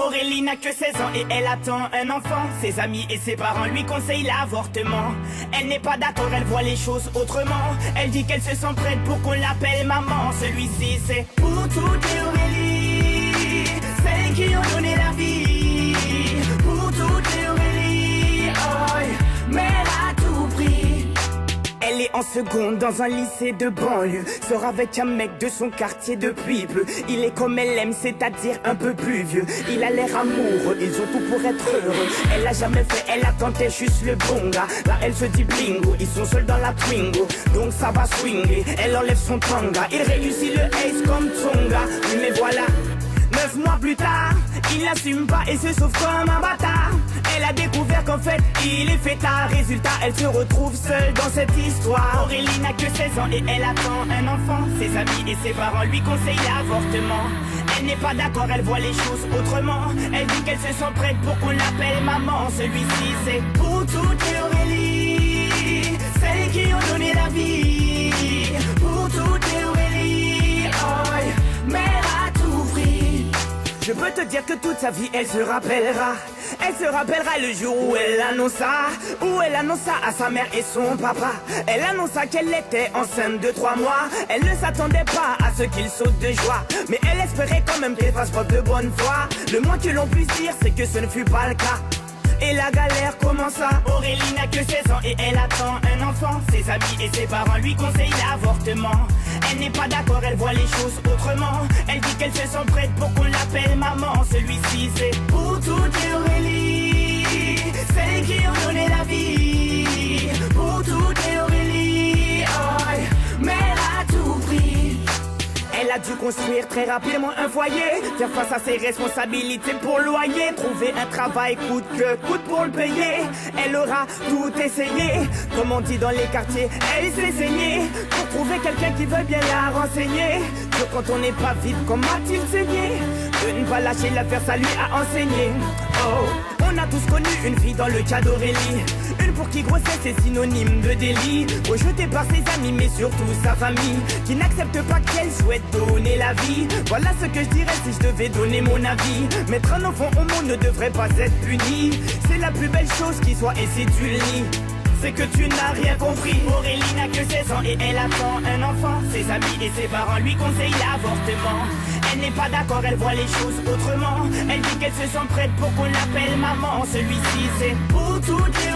Aurélie n'a que 16 ans et elle attend un enfant. Ses amis et ses parents lui conseillent l'avortement. Elle n'est pas d'accord, elle voit les choses autrement. Elle dit qu'elle se sent prête pour qu'on l'appelle maman. Celui-ci c'est pour toutes les Aurélie, celles qui ont donné la vie. Pour toutes les Aurélie, oh, mère à tout prix. Elle est en seconde dans un lycée de banlieue. Sort avec un mec de son quartier depuis peu. Il est comme elle aime, c'est-à-dire un peu plus vieux. Il a l'air amoureux, ils ont tout pour être heureux. Elle a jamais fait, elle a tenté juste le bon gars. Là elle se dit bingo, ils sont seuls dans la Twingo. Donc ça va swinguer, elle enlève son tanga. Il réussit le ace comme Tonga. Oui mais voilà, 9 mois plus tard, il n'assume pas et se sauve comme un bâtard. Elle a découvert qu'en fait, il est fêtard. Résultat, elle se retrouve seule dans cette histoire. Aurélie n'a que 16 ans et elle attend un enfant. Ses amis et ses parents lui conseillent l'avortement. Elle n'est pas d'accord, elle voit les choses autrement. Elle dit qu'elle se sent prête pour qu'on l'appelle maman. Celui-ci c'est pour toutes les Aurélie, celles qui ont donné la vie. Pour toutes les Aurélie, oh, mère à tout prix. Je peux te dire que toute sa vie elle se rappellera. Elle se rappellera le jour où elle annonça à sa mère et son papa. Elle annonça qu'elle était enceinte de 3 mois. Elle ne s'attendait pas à ce qu'il saute de joie, mais elle espérait quand même qu'elle fasse preuve de bonne foi. Le moins que l'on puisse dire c'est que ce ne fut pas le cas. Et la galère commença. Aurélie n'a que 16 ans et elle attend un enfant. Ses amis et ses parents lui conseillent l'avortement. Elle n'est pas d'accord, elle voit les choses autrement. Elle dit qu'elle se sent prête pour qu'on l'appelle maman. Celui-ci c'est pour toutes les Aurélie, celles qui ont donné la vie. Pour toutes les Aurélie, oh, mère à tout prix. Elle a dû construire très rapidement un foyer, faire face à ses responsabilités pour loyer, trouver un travail coûte que coûte pour le payer. Elle aura tout essayé, comme on dit dans les quartiers, elle s'est saignée pour trouver quelqu'un qui veut bien la renseigner. Que quand on n'est pas vide, comme a-t-il saigné? De ne pas lâcher l'affaire, ça lui a enseigné. Oh, on a tous connu une fille dans le cas d'Aurélie, une pour qui grossesse est synonyme de délit, rejetée par ses amis mais surtout sa famille, qui n'accepte pas qu'elle souhaite donner la vie. Voilà ce que je dirais si je devais donner mon avis. Mettre un enfant au monde ne devrait pas être puni. C'est la plus belle chose qui soit et si tu le nies, c'est que tu n'as rien compris. Aurélie n'a que 16 ans et elle attend un enfant. Ses amis et ses parents lui conseillent l'avortement. Elle n'est pas d'accord, elle voit les choses autrement. Elle dit qu'elle se sent prête pour qu'on l'appelle maman. Celui-ci c'est pour toutes les